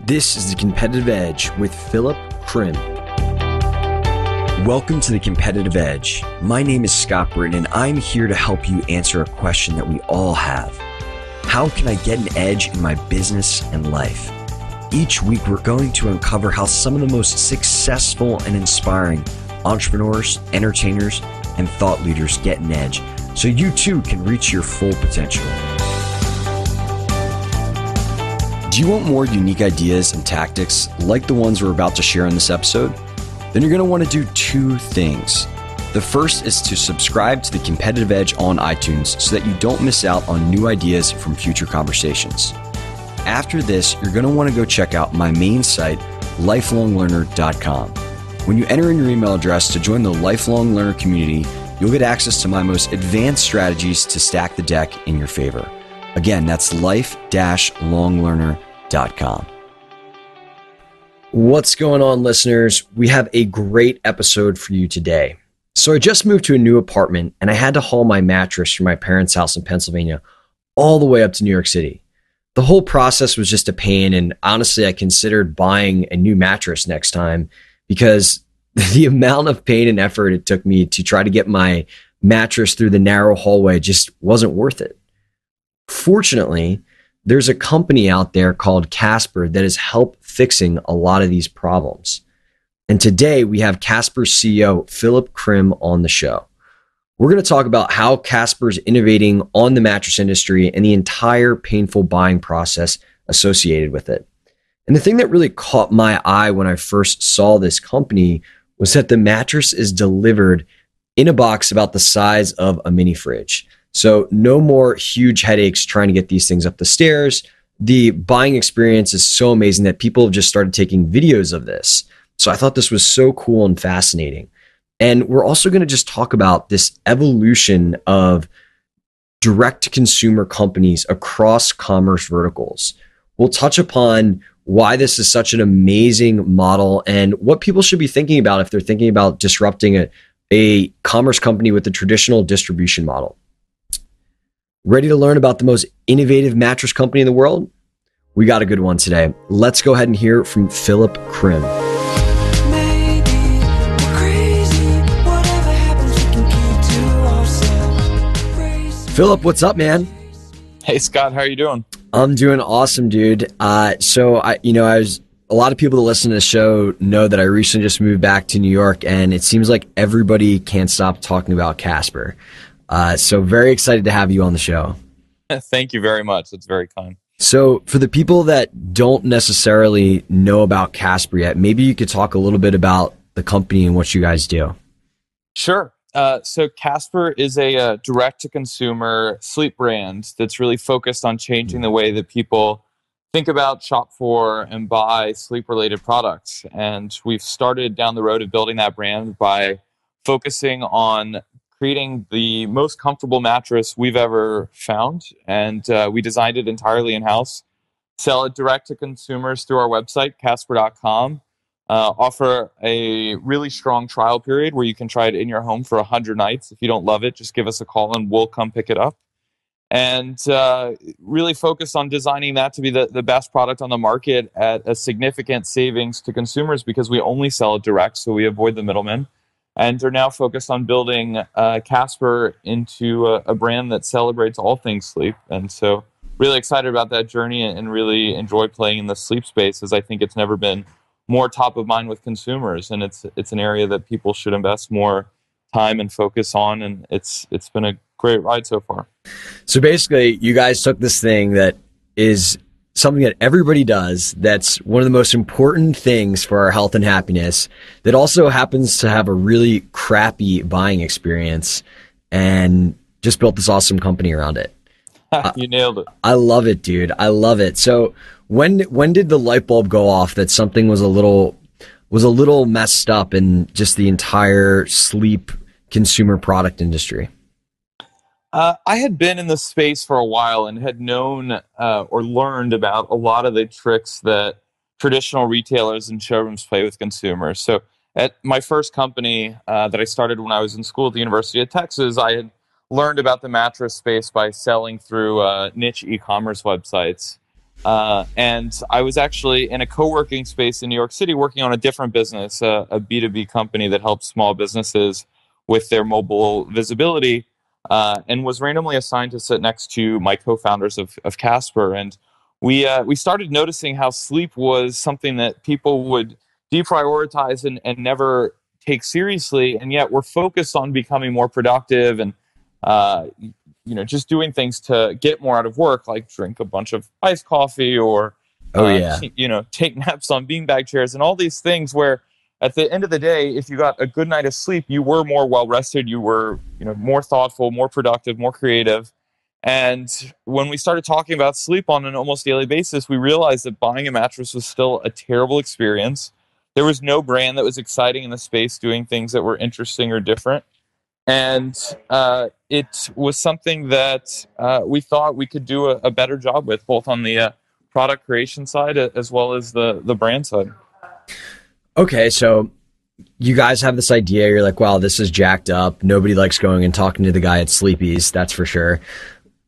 This is The Competitive Edge with Philip Krim. Welcome to The Competitive Edge. My name is Scott Britton, and I'm here to help you answer a question that we all have. How can I get an edge in my business and life? Each week, we're going to uncover how some of the most successful and inspiring entrepreneurs, entertainers, and thought leaders get an edge, so you too can reach your full potential. Do you want more unique ideas and tactics like the ones we're about to share in this episode? Then you're going to want to do two things. The first is to subscribe to The Competitive Edge on iTunes so that you don't miss out on new ideas from future conversations. After this, you're going to want to go check out my main site, lifelonglearner.com. When you enter in your email address to join the Lifelong Learner community, you'll get access to my most advanced strategies to stack the deck in your favor. Again, that's life-longlearner.com. What's going on, listeners? We have a great episode for you today. So I just moved to a new apartment and I had to haul my mattress from my parents' house in Pennsylvania all the way up to New York City. The whole process was just a pain, and honestly, I considered buying a new mattress next time because the amount of pain and effort it took me to try to get my mattress through the narrow hallway just wasn't worth it. Fortunately, there's a company out there called Casper that has helped fixing a lot of these problems. And today we have Casper's CEO, Philip Krim, on the show. We're going to talk about how Casper's innovating on the mattress industry and the entire painful buying process associated with it. And the thing that really caught my eye when I first saw this company was that the mattress is delivered in a box about the size of a mini fridge. So no more huge headaches trying to get these things up the stairs. The buying experience is so amazing that people have just started taking videos of this. So I thought this was so cool and fascinating. And we're also going to just talk about this evolution of direct-to-consumer companies across commerce verticals. We'll touch upon why this is such an amazing model and what people should be thinking about if they're thinking about disrupting a commerce company with a traditional distribution model. Ready to learn about the most innovative mattress company in the world? We got a good one today. Let's go ahead and hear from Philip Krim. Philip, what's up, man? Hey, Scott, how are you doing? I'm doing awesome, dude. A lot of people that listen to the show know that I recently just moved back to New York, and it seems like everybody can't stop talking about Casper. So very excited to have you on the show. Thank you very much. That's very kind. So for the people that don't necessarily know about Casper yet, maybe you could talk a little bit about the company and what you guys do. Sure. So Casper is a direct-to-consumer sleep brand that's really focused on changing the way that people think about, shop for, and buy sleep-related products. And we've started down the road of building that brand by focusing on creating the most comfortable mattress we've ever found. And we designed it entirely in-house, sell it direct to consumers through our website, casper.com, offer a really strong trial period where you can try it in your home for 100 nights. If you don't love it, just give us a call and we'll come pick it up. And really focus on designing that to be the best product on the market at a significant savings to consumers because we only sell it direct, so we avoid the middlemen. And are now focused on building Casper into a brand that celebrates all things sleep. And so really excited about that journey and really enjoy playing in the sleep space, as I think it's never been more top of mind with consumers. And it's an area that people should invest more time and focus on. And it's been a great ride so far. So basically, you guys took this thing that is something that everybody does, that's one of the most important things for our health and happiness, that also happens to have a really crappy buying experience, and just built this awesome company around it. You nailed it. I love it, dude. I love it. So when did the light bulb go off that something was a little messed up in just the entire sleep consumer product industry? I had been in the space for a while and had known or learned about a lot of the tricks that traditional retailers and showrooms play with consumers. So at my first company that I started when I was in school at the University of Texas, I had learned about the mattress space by selling through niche e-commerce websites. And I was actually in a co-working space in New York City working on a different business, a B2B company that helps small businesses with their mobile visibility, and was randomly assigned to sit next to my co-founders of Casper. And we started noticing how sleep was something that people would deprioritize and never take seriously, and yet we're focused on becoming more productive and uh, just doing things to get more out of work, like drink a bunch of iced coffee or, Oh yeah. take naps on beanbag chairs and all these things where at the end of the day, if you got a good night of sleep, you were more well rested, you were, more thoughtful, more productive, more creative. And when we started talking about sleep on an almost daily basis, we realized that buying a mattress was still a terrible experience. There was no brand that was exciting in the space doing things that were interesting or different. And it was something that we thought we could do a better job with, both on the product creation side as well as the brand side. Okay, so you guys have this idea. You're like, wow, this is jacked up. Nobody likes going and talking to the guy at Sleepy's, that's for sure.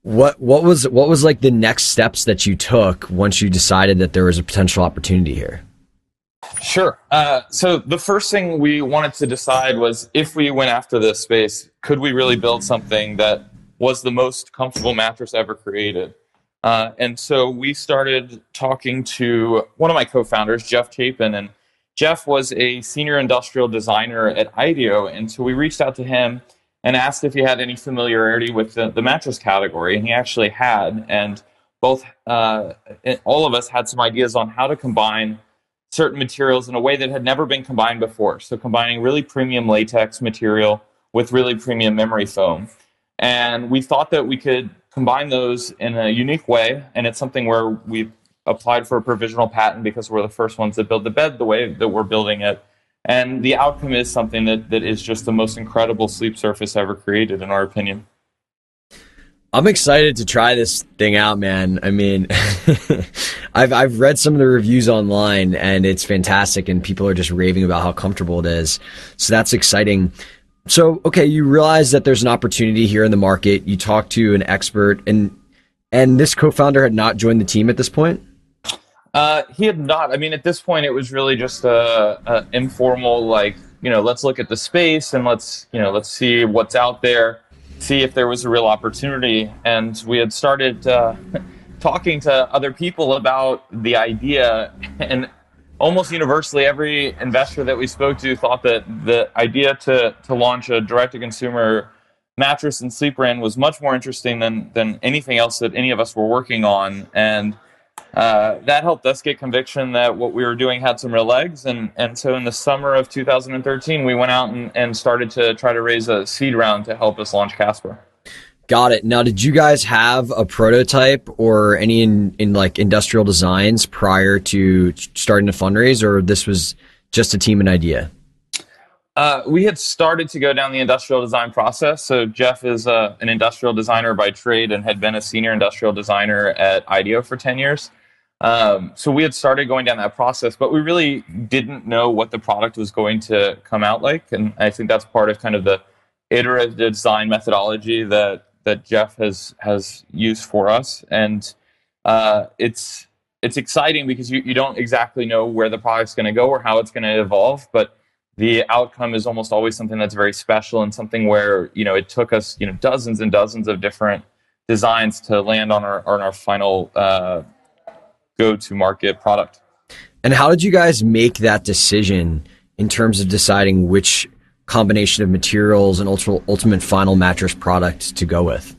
What was like the next steps that you took once you decided that there was a potential opportunity here? Sure. So the first thing we wanted to decide was, if we went after this space, could we really build something that was the most comfortable mattress ever created? And so we started talking to one of my co-founders, Jeff Chapin, and Jeff was a senior industrial designer at IDEO. And so we reached out to him and asked if he had any familiarity with the mattress category. And he actually had. And both, all of us had some ideas on how to combine certain materials in a way that had never been combined before. So combining really premium latex material with really premium memory foam. And we thought that we could combine those in a unique way. And it's something where we applied for a provisional patent because we're the first ones that build the bed the way that we're building it. And the outcome is something that is just the most incredible sleep surface ever created, in our opinion. I'm excited to try this thing out, man. I mean, I've read some of the reviews online and it's fantastic and people are just raving about how comfortable it is. So that's exciting. So, okay, you realize that there's an opportunity here in the market. You talk to an expert and this co-founder had not joined the team at this point. He had not. I mean, at this point, it was really just a informal, like, let's look at the space and let's see what's out there, see if there was a real opportunity. And we had started talking to other people about the idea, and almost universally, every investor that we spoke to thought that the idea to launch a direct-to-consumer mattress and sleep brand was much more interesting than anything else that any of us were working on. And that helped us get conviction that what we were doing had some real legs. And so in the summer of 2013, we went out and started to try to raise a seed round to help us launch Casper. Got it. Now, did you guys have a prototype or any in like industrial designs prior to starting to fundraise, or this was just a team and idea? We had started to go down the industrial design process. So Jeff is an industrial designer by trade and had been a senior industrial designer at IDEO for 10 years. So we had started going down that process, but we really didn't know what the product was going to come out like. And I think that's part of kind of the iterative design methodology that Jeff has used for us. And it's exciting because you don't exactly know where the product's going to go or how it's going to evolve, but the outcome is almost always something that's very special and something where, it took us, dozens and dozens of different designs to land on our final go-to-market product. And how did you guys make that decision in terms of deciding which combination of materials and ultimate final mattress product to go with?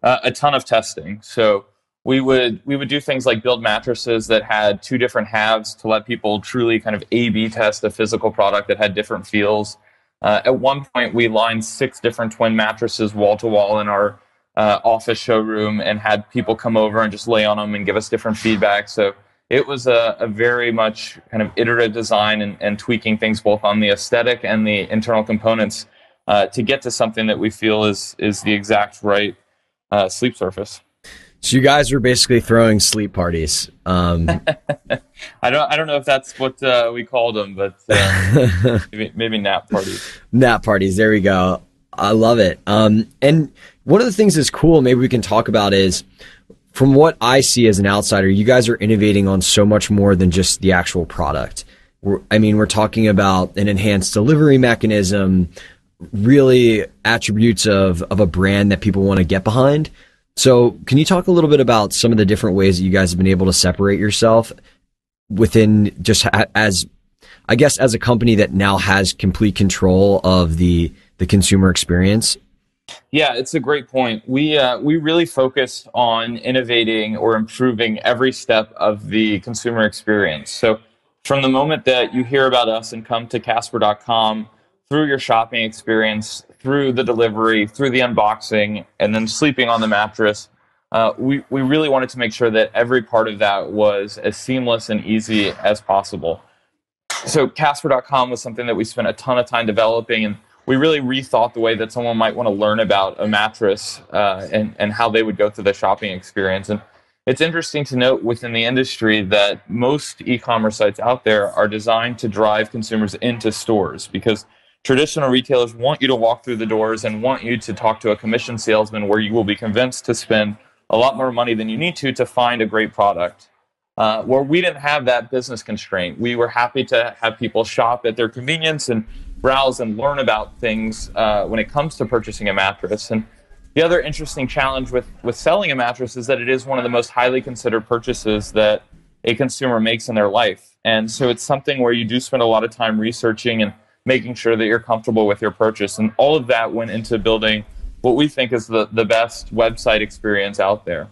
A ton of testing. So we would do things like build mattresses that had two different halves to let people truly kind of A/B test a physical product that had different feels. At one point, we lined 6 different twin mattresses wall to wall in our office showroom and had people come over and just lay on them and give us different feedback. So it was a very much kind of iterative design and tweaking things both on the aesthetic and the internal components to get to something that we feel is the exact right sleep surface. So you guys were basically throwing sleep parties. I don't know if that's what we called them, but maybe nap parties. Nap parties. There we go. I love it. And one of the things that's cool, maybe we can talk about, is from what I see as an outsider, you guys are innovating on so much more than just the actual product. We're talking about an enhanced delivery mechanism, really attributes of a brand that people want to get behind. So can you talk a little bit about some of the different ways that you guys have been able to separate yourself within just as, I guess, as a company that now has complete control of the consumer experience? Yeah, it's a great point. We really focused on innovating or improving every step of the consumer experience. So from the moment that you hear about us and come to Casper.com, through your shopping experience, through the delivery, through the unboxing, and then sleeping on the mattress, we really wanted to make sure that every part of that was as seamless and easy as possible. So Casper.com was something that we spent a ton of time developing, and we really rethought the way that someone might want to learn about a mattress, and how they would go through the shopping experience. And it's interesting to note within the industry that most e-commerce sites out there are designed to drive consumers into stores, because traditional retailers want you to walk through the doors and want you to talk to a commission salesman where you will be convinced to spend a lot more money than you need to find a great product. Where we didn't have that business constraint. We were happy to have people shop at their convenience and browse and learn about things when it comes to purchasing a mattress. And the other interesting challenge with selling a mattress is that it is one of the most highly considered purchases that a consumer makes in their life. And so it's something where you do spend a lot of time researching and making sure that you're comfortable with your purchase. And all of that went into building what we think is the best website experience out there.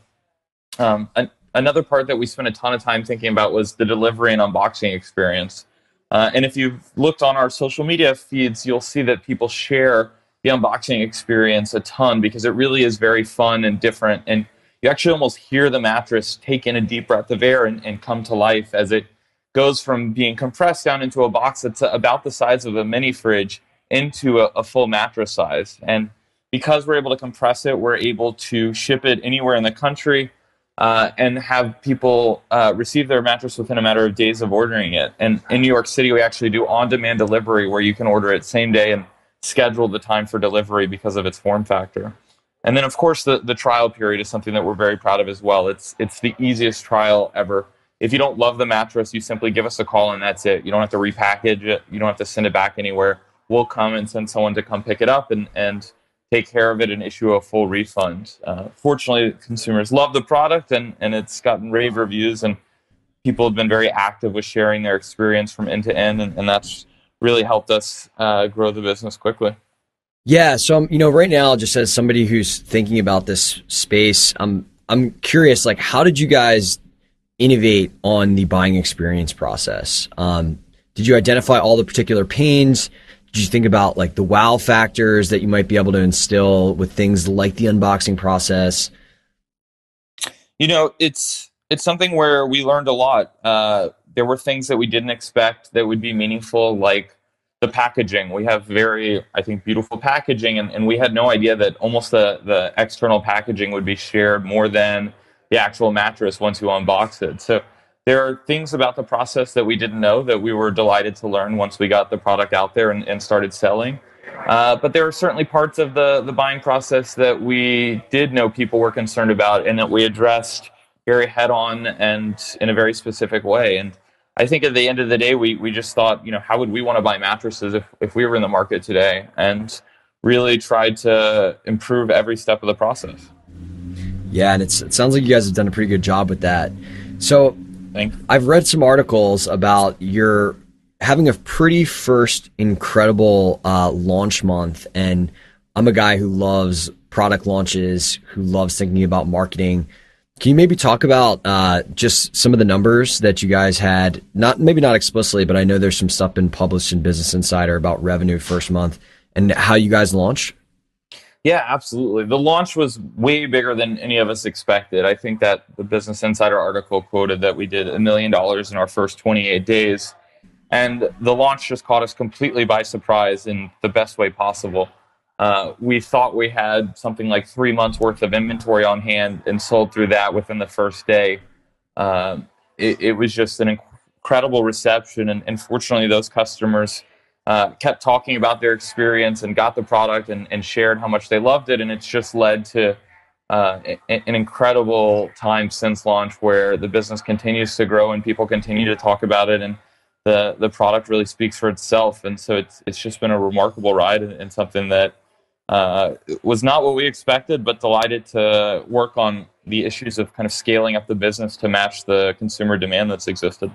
Another part that we spent a ton of time thinking about was the delivery and unboxing experience. And if you've looked on our social media feeds, you'll see that people share the unboxing experience a ton, because it really is very fun and different. And you actually almost hear the mattress take in a deep breath of air and come to life as it goes from being compressed down into a box that's about the size of a mini fridge into a full mattress size. And because we're able to compress it, we're able to ship it anywhere in the country, and have people receive their mattress within a matter of days of ordering it. And in New York City, we actually do on-demand delivery where you can order it same day and schedule the time for delivery because of its form factor. And then, of course, the trial period is something that we're very proud of as well. It's the easiest trial ever. If you don't love the mattress, you simply give us a call and that's it. You don't have to repackage it. You don't have to send it back anywhere. We'll come and send someone to come pick it up and take care of it and issue a full refund. Fortunately, consumers love the product, and it's gotten rave reviews, and people have been very active with sharing their experience from end to end, and that's really helped us grow the business quickly. Yeah. So, right now, just as somebody who's thinking about this space, I'm curious, like, how did you guys innovate on the buying experience process? Did you identify all the particular pains? Did you think about like the wow factors that you might be able to instill with things like the unboxing process? It's something where we learned a lot. There were things that we didn't expect that would be meaningful, like the packaging. We have very, I think, beautiful packaging, and we had no idea that almost the external packaging would be shared more than the actual mattress once you unbox it. So there are things about the process that we didn't know that we were delighted to learn once we got the product out there and started selling. But there are certainly parts of the buying process that we did know people were concerned about and that we addressed very head on and in a very specific way. And I think at the end of the day, we just thought, how would we want to buy mattresses if we were in the market today, and really tried to improve every step of the process. Yeah, and it sounds like you guys have done a pretty good job with that. So I've read some articles about your having a pretty first incredible launch month, and I'm a guy who loves product launches, who loves thinking about marketing. Can you maybe talk about just some of the numbers that you guys had? Maybe not explicitly, but I know there's some stuff been published in Business Insider about revenue first month and how you guys launched. Yeah, absolutely. The launch was way bigger than any of us expected. I think that the Business Insider article quoted that we did $1 million in our first 28 days. And the launch just caught us completely by surprise in the best way possible. We thought we had something like 3 months worth of inventory on hand and sold through that within the first day. It was just an incredible reception. And fortunately, those customers kept talking about their experience and got the product and shared how much they loved it. And it's just led to an incredible time since launch where the business continues to grow and people continue to talk about it, and the product really speaks for itself. And so it's just been a remarkable ride, and something that was not what we expected, but delighted to work on the issues of kind of scaling up the business to match the consumer demand that's existed.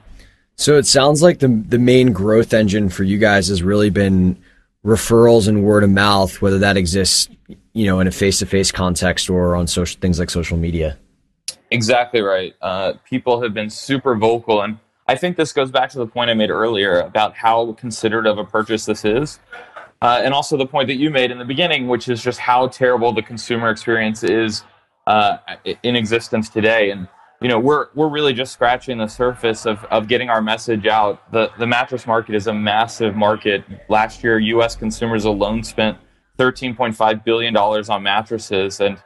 So it sounds like the main growth engine for you guys has really been referrals and word of mouth, whether that exists, in a face-to-face context or on social things like social media. Exactly right. People have been super vocal, and I think this goes back to the point I made earlier about how considered of a purchase this is. And also the point that you made in the beginning, which is just how terrible the consumer experience is in existence today. And we're really just scratching the surface of getting our message out. The mattress market is a massive market. Last year, U.S. consumers alone spent $13.5 billion on mattresses, and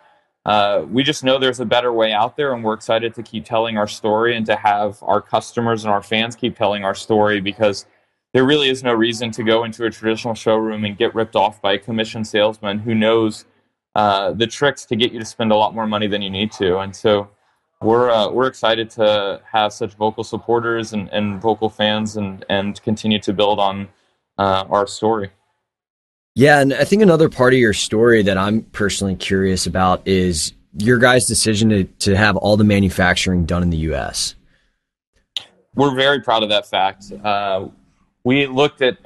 we just know there's a better way out there, and we're excited to keep telling our story and to have our customers and our fans keep telling our story, because there really is no reason to go into a traditional showroom and get ripped off by a commission salesman who knows the tricks to get you to spend a lot more money than you need to. And so we're excited to have such vocal supporters and vocal fans, and continue to build on our story. Yeah, and I think another part of your story that I'm personally curious about is your guys' decision to have all the manufacturing done in the US. We're very proud of that fact. We looked at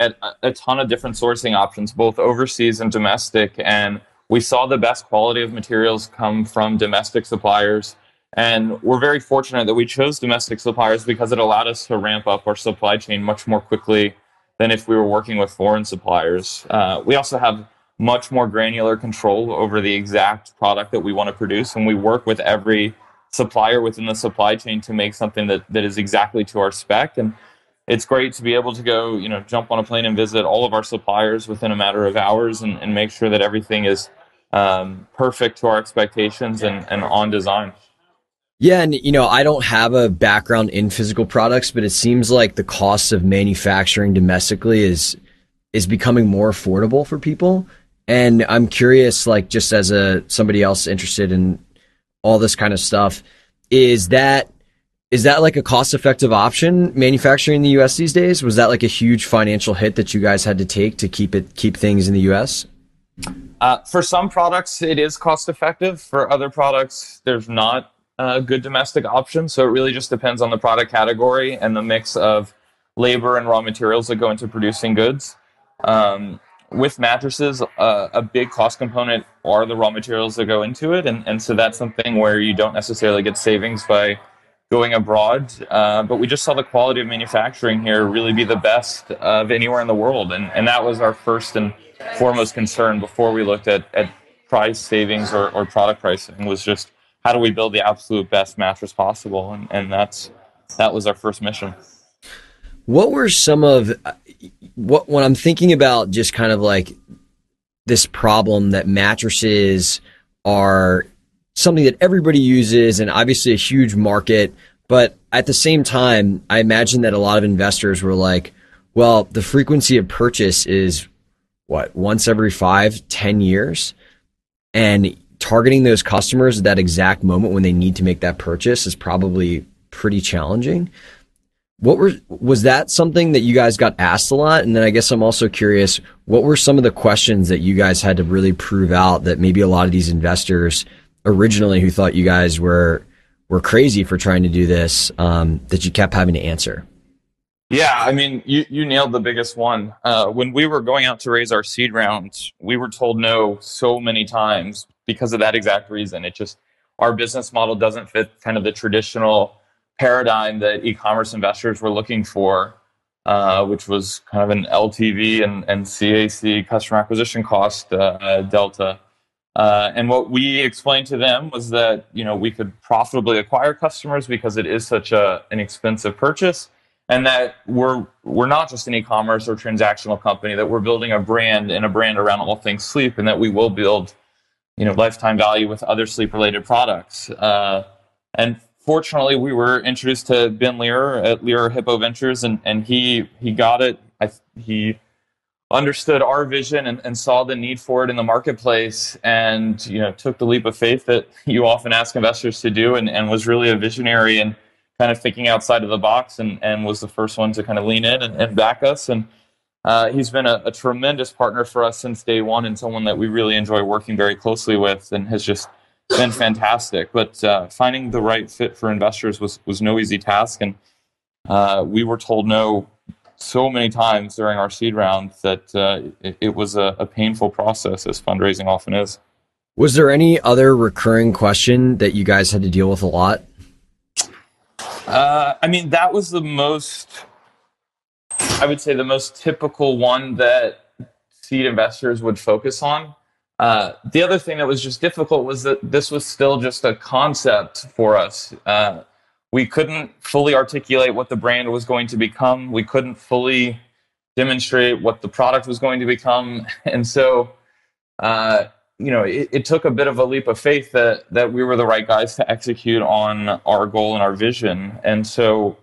a ton of different sourcing options, both overseas and domestic, and we saw the best quality of materials come from domestic suppliers. And we're very fortunate that we chose domestic suppliers because it allowed us to ramp up our supply chain much more quickly than if we were working with foreign suppliers. We also have much more granular control over the exact product that we want to produce, and we work with every supplier within the supply chain to make something that is exactly to our spec. And it's great to be able to go, jump on a plane and visit all of our suppliers within a matter of hours, and make sure that everything is perfect to our expectations and on design. Yeah, and I don't have a background in physical products, but it seems like the cost of manufacturing domestically is becoming more affordable for people. And I'm curious, like just as a somebody else interested in all this kind of stuff, is that like a cost effective option manufacturing in the US these days? Was that like a huge financial hit that you guys had to take to keep things in the US? For some products, it is cost effective. For other products, there's not a good domestic option. So it really just depends on the product category and the mix of labor and raw materials that go into producing goods. With mattresses, a big cost component are the raw materials that go into it. And so that's something where you don't necessarily get savings by going abroad. But we just saw the quality of manufacturing here really be the best of anywhere in the world. And that was our first and foremost concern before we looked at price savings or product pricing, was just how do we build the absolute best mattress possible? And that was our first mission. What were some of what when I'm thinking about just kind of like this problem that mattresses are something that everybody uses and obviously a huge market, but at the same time, I imagine that a lot of investors were like, well, the frequency of purchase is what, once every 5, 10 years, and targeting those customers at that exact moment when they need to make that purchase is probably pretty challenging. Was that something that you guys got asked a lot? And then I guess I'm also curious, what were some of the questions that you guys had to really prove out that maybe a lot of these investors originally who thought you guys were crazy for trying to do this, that you kept having to answer? Yeah, I mean, you nailed the biggest one. When we were going out to raise our seed rounds, we were told no so many times because of that exact reason. It just, our business model doesn't fit kind of the traditional paradigm that e-commerce investors were looking for, which was kind of an LTV and CAC, customer acquisition cost delta. And what we explained to them was that we could profitably acquire customers because it is such an expensive purchase, and that we're not just an e-commerce or transactional company, that we're building a brand, and a brand around all things sleep, and that we will build lifetime value with other sleep related products. And fortunately, we were introduced to Ben Lear at Lear Hippo Ventures, and he got it. He understood our vision and saw the need for it in the marketplace, and took the leap of faith that you often ask investors to do, and was really a visionary and kind of thinking outside of the box, and was the first one to kind of lean in and back us. And he's been a tremendous partner for us since day one, and someone that we really enjoy working very closely with, and has just been fantastic. But finding the right fit for investors was no easy task, and we were told no so many times during our seed round that it was a painful process, as fundraising often is. Was there any other recurring question that you guys had to deal with a lot? I mean, that was I would say, the most typical one that seed investors would focus on. The other thing that was just difficult was that this was still just a concept for us. We couldn't fully articulate what the brand was going to become. We couldn't fully demonstrate what the product was going to become. And so, it took a bit of a leap of faith that we were the right guys to execute on our goal and our vision. And so,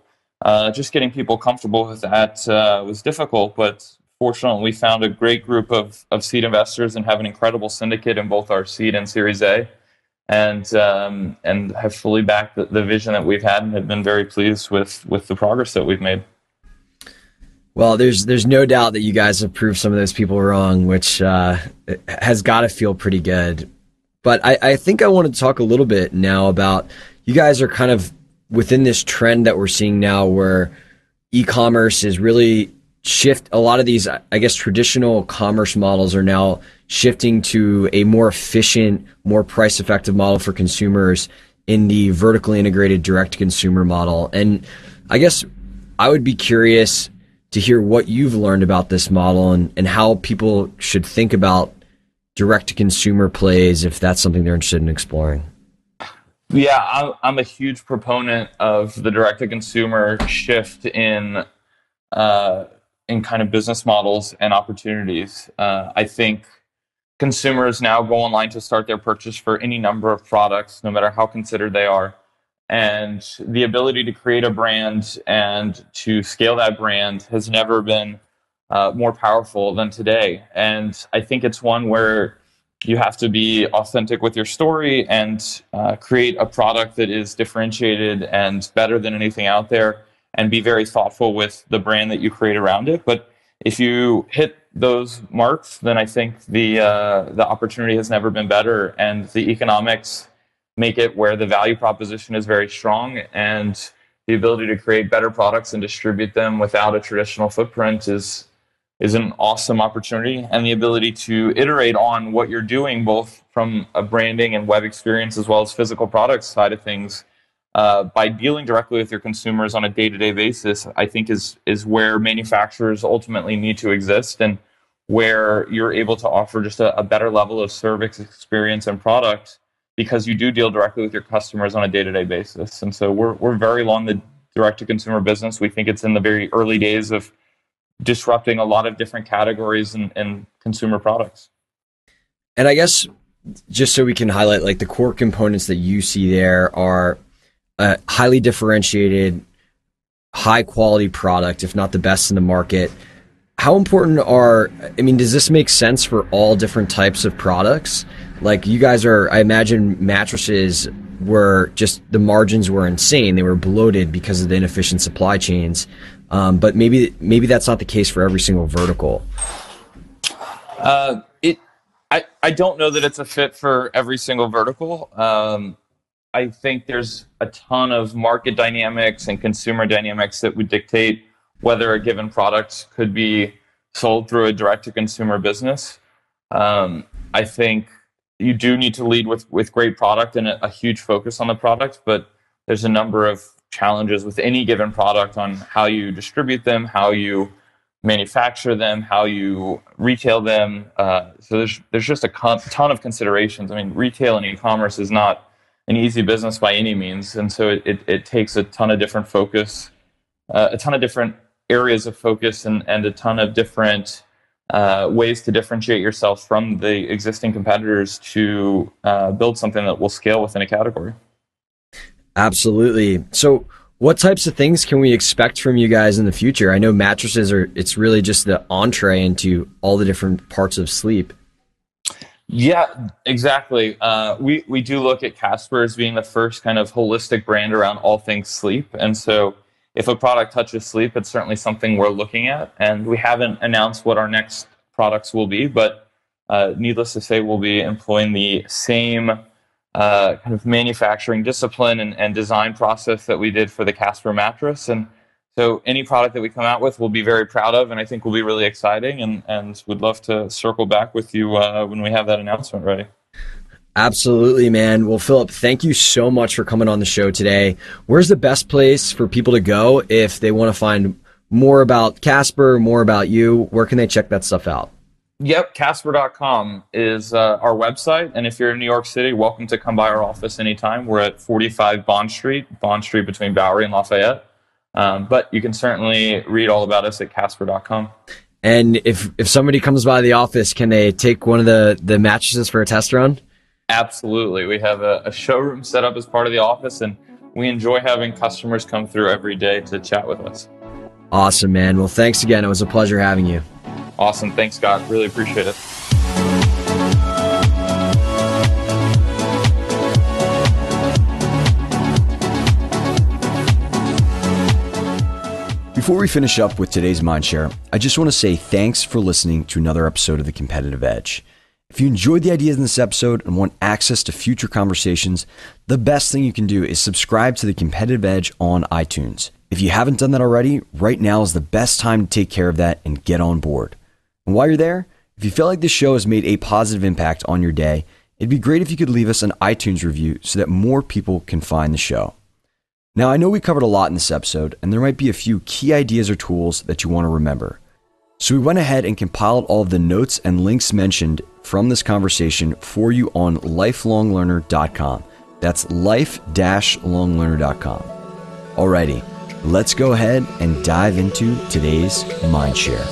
just getting people comfortable with that was difficult, but fortunately, we found a great group of seed investors and have an incredible syndicate in both our seed and Series A, and have fully backed the vision that we've had, and have been very pleased with the progress that we've made. Well, there's no doubt that you guys have proved some of those people wrong, which has got to feel pretty good. But I think I want to talk a little bit now about, you guys are kind of within this trend that we're seeing now, where e-commerce is really a lot of these, I guess, traditional commerce models are now shifting to a more efficient, more price effective model for consumers in the vertically integrated direct to consumer model. And I guess I would be curious to hear what you've learned about this model, and how people should think about direct to consumer plays, if that's something they're interested in exploring. Yeah, I'm a huge proponent of the direct to consumer shift in kind of business models and opportunities. I think consumers now go online to start their purchase for any number of products, no matter how considered they are. And the ability to create a brand and to scale that brand has never been more powerful than today. And I think it's one where you have to be authentic with your story and create a product that is differentiated and better than anything out there, and be very thoughtful with the brand that you create around it. But if you hit those marks, then I think the opportunity has never been better, and the economics make it where the value proposition is very strong, and the ability to create better products and distribute them without a traditional footprint is an awesome opportunity. And the ability to iterate on what you're doing, both from a branding and web experience as well as physical products side of things, by dealing directly with your consumers on a day-to-day basis, I think is where manufacturers ultimately need to exist, and where you're able to offer just a better level of service experience and product, because you do deal directly with your customers on a day-to-day basis. And so we're very long the direct-to-consumer business. We think it's in the very early days of disrupting a lot of different categories and consumer products. And I guess, just so we can highlight, like, the core components that you see there are a highly differentiated, high quality product, if not the best in the market. How important does this make sense for all different types of products? Like, you guys I imagine mattresses were just, the margins were insane. They were bloated because of the inefficient supply chains. But maybe that's not the case for every single vertical. I don't know that it's a fit for every single vertical. I think there's a ton of market dynamics and consumer dynamics that would dictate whether a given product could be sold through a direct-to-consumer business. I think you do need to lead with great product and a huge focus on the product, but there's a number of challenges with any given product on how you distribute them, how you manufacture them, how you retail them. So there's just a ton of considerations. I mean, retail and e-commerce is not an easy business by any means, and so it takes a ton of different focus, a ton of different areas of focus, and a ton of different ways to differentiate yourself from the existing competitors to build something that will scale within a category. Absolutely. So What types of things can we expect from you guys in the future? I know mattresses it's really just the entree into all the different parts of sleep. Yeah, exactly. We do look at Casper as being the first kind of holistic brand around all things sleep. And so if a product touches sleep, it's certainly something we're looking at. And we haven't announced what our next products will be, but needless to say, we'll be employing the same kind of manufacturing discipline and design process that we did for the Casper mattress. And so any product that we come out with, we'll be very proud of, and I think will be really exciting. And would love to circle back with you when we have that announcement ready. Absolutely, man. Well, Philip, thank you so much for coming on the show today. Where's the best place for people to go if they want to find more about Casper, more about you? Where can they check that stuff out? Yep, Casper.com is our website. And if you're in New York City, welcome to come by our office anytime. We're at 45 Bond Street between Bowery and Lafayette. But you can certainly read all about us at Casper.com. And if somebody comes by the office, can they take one of the mattresses for a test run? Absolutely. We have a showroom set up as part of the office, and we enjoy having customers come through every day to chat with us. Awesome, man. Well, thanks again. It was a pleasure having you. Awesome. Thanks, Scott. Really appreciate it. Before we finish up with today's Mindshare, I just want to say thanks for listening to another episode of The Competitive Edge. If you enjoyed the ideas in this episode and want access to future conversations, the best thing you can do is subscribe to The Competitive Edge on iTunes. If you haven't done that already, right now is the best time to take care of that and get on board. And while you're there, if you feel like this show has made a positive impact on your day, it'd be great if you could leave us an iTunes review so that more people can find the show. Now, I know we covered a lot in this episode, and there might be a few key ideas or tools that you want to remember. So we went ahead and compiled all of the notes and links mentioned from this conversation for you on lifelonglearner.com. That's life-longlearner.com. Alrighty, let's go ahead and dive into today's Mindshare.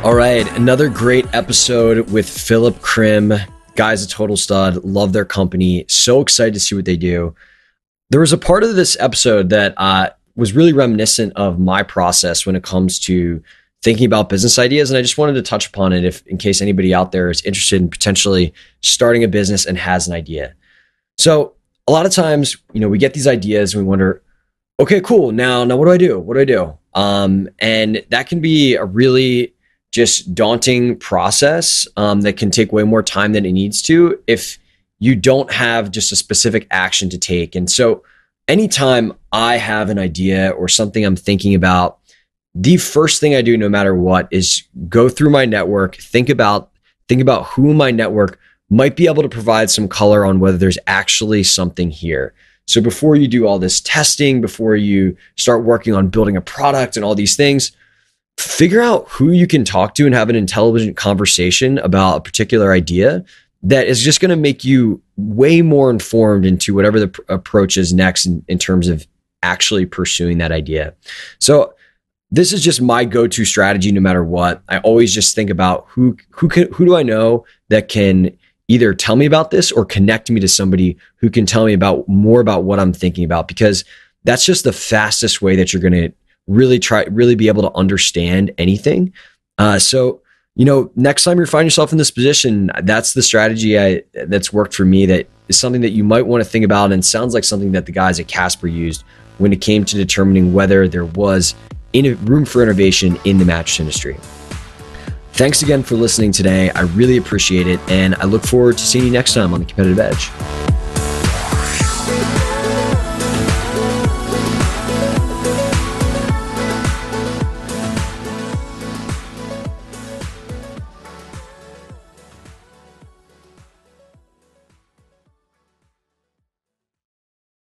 All right, another great episode with Philip Krim. Guy's a total stud. Love their company. So excited to see what they do. There was a part of this episode that was really reminiscent of my process when it comes to thinking about business ideas, and I just wanted to touch upon it in case anybody out there is interested in potentially starting a business and has an idea. So a lot of times, we get these ideas and we wonder, okay, cool. Now what do I do? What do I do? And that can be a really just daunting process that can take way more time than it needs to if you don't have just a specific action to take. And so anytime I have an idea or something I'm thinking about, the first thing I do, no matter what, is go through my network, think about who in my network might be able to provide some color on whether there's actually something here. So before you do all this testing, before you start working on building a product and all these things, figure out who you can talk to and have an intelligent conversation about a particular idea that is just going to make you way more informed into whatever the approach is next in terms of actually pursuing that idea. So this is just my go-to strategy no matter what. I always just think about who do I know that can either tell me about this or connect me to somebody who can tell me more about what I'm thinking about, because that's just the fastest way that you're going to really be able to understand anything. So next time you find yourself in this position, that's the strategy that's worked for me. That is something that you might want to think about, and sounds like something that the guys at Casper used when it came to determining whether there was room for innovation in the mattress industry. Thanks again for listening today. I really appreciate it, and I look forward to seeing you next time on The Competitive Edge.